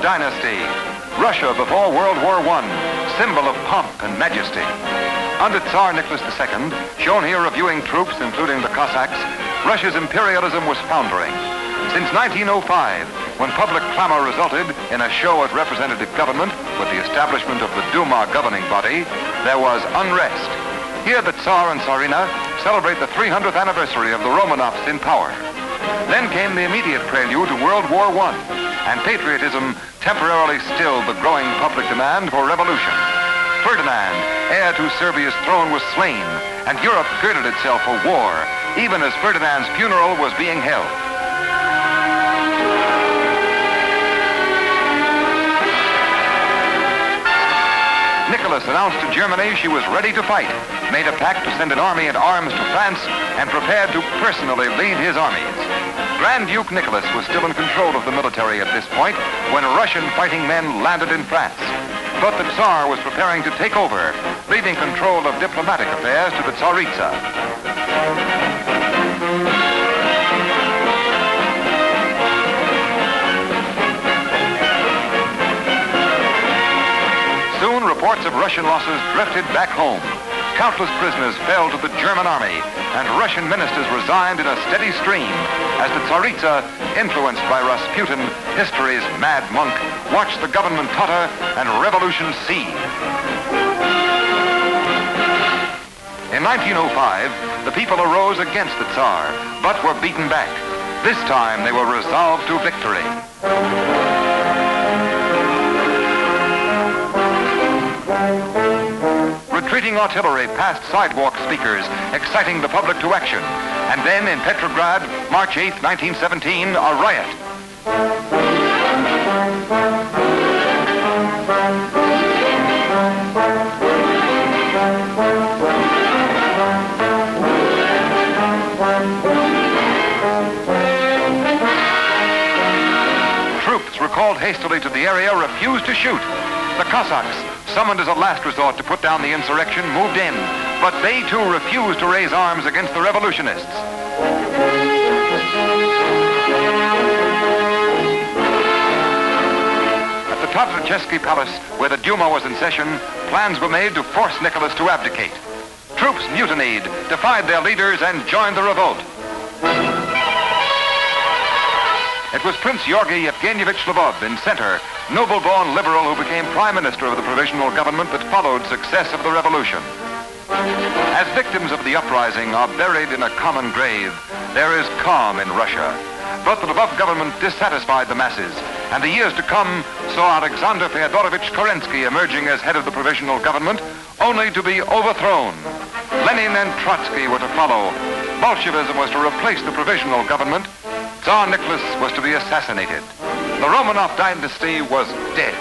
dynasty. Russia before World War I, symbol of pomp and majesty. Under Tsar Nicholas II, shown here reviewing troops, including the Cossacks, Russia's imperialism was foundering. Since 1905, when public clamor resulted in a show at representative government with the establishment of the Duma governing body, there was unrest. Here the Tsar and Tsarina celebrate the 300th anniversary of the Romanovs in power. Then came the immediate prelude to World War I, and patriotism temporarily stilled the growing public demand for revolution. Ferdinand, heir to Serbia's throne, was slain, and Europe girded itself for war, even as Ferdinand's funeral was being held. Nicholas announced to Germany she was ready to fight, made a pact to send an army and arms to France, and prepared to personally lead his armies. Grand Duke Nicholas was still in control of the military at this point when Russian fighting men landed in France. But the Tsar was preparing to take over, leaving control of diplomatic affairs to the Tsaritsa. Soon, reports of Russian losses drifted back home. Countless prisoners fell to the German army, and Russian ministers resigned in a steady stream as the Tsaritsa, influenced by Rasputin, history's mad monk, watched the government totter and revolution seethe. In 1905, the people arose against the Tsar, but were beaten back. This time, they were resolved to victory. Retreating artillery passed sidewalk speakers, exciting the public to action. And then in Petrograd, March 8, 1917, a riot. Troops recalled hastily to the area refused to shoot. The Cossacks, summoned as a last resort to put down the insurrection, moved in, but they too refused to raise arms against the revolutionists. At the Tatarchesky Palace, where the Duma was in session, plans were made to force Nicholas to abdicate. Troops mutinied, defied their leaders, and joined the revolt. It was Prince Georgy Evgenyevich Lvov in center, noble-born liberal who became prime minister of the provisional government that followed success of the revolution. As victims of the uprising are buried in a common grave, there is calm in Russia. But the Lvov government dissatisfied the masses, and the years to come saw Alexander Feodorovich Kerensky emerging as head of the provisional government, only to be overthrown. Lenin and Trotsky were to follow. Bolshevism was to replace the provisional government. Tsar Nicholas was to be assassinated. The Romanov dynasty was dead.